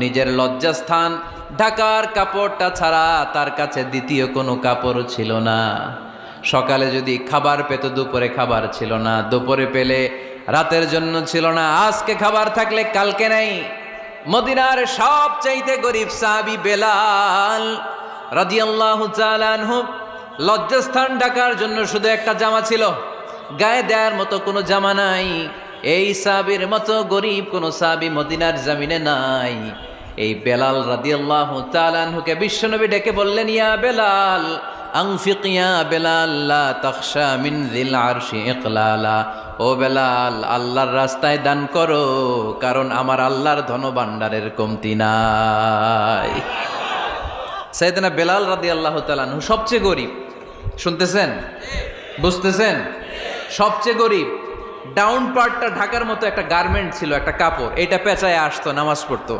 নিজের লজ্জাস্থান ঢাকার কাপড়টা ছাড়া তার কাছে দ্বিতীয় কোনো কাপড় ছিল না। সকালে যদি খাবার পেত, দুপুরে খাবার ছিল না, দুপুরে পেলে রাতের জন্য ছিল না, আজকে খাবার থাকলে কালকে নাই। মদিনার সবচাইতে গরিব সাহাবী বেলাল রাদিয়াল্লাহু তাআলা আনহু, লজ্জাস্থান ঢাকার জন্য শুধু একটা জামা ছিল, গায়ে দেওয়ার মতো কোনো জামা নাই। এই সাহাবীর মতো গরিব কোনো সাহাবী মদিনার জমিনে নাই। এই বেলাল রাদিয়াল্লাহু তাআলা আনহুকে বিশ্বনবী ডেকে বললেন, ইয়া বেলাল আনফিক ইয়া বেলাল লা তাখশা মিন যিল আরশি ইকলালা। ও বেলাল, আল্লাহর রাস্তায় দান করো, কারণ আমার আল্লাহর ধনভাণ্ডারের কমতি নাই। সাইয়েদনা বেলাল রাদিয়াল্লাহু তাআলা আনহু সবচেয়ে গরিব। শুনতেছেন? বুঝতেছেন? সবচেয়ে গরিব। ডাউন পার্টটা ঢাকার মতো একটা গার্মেন্ট ছিল, একটা কাপড়, এটা পেঁচায় আসতো, নামাজ পড়তো।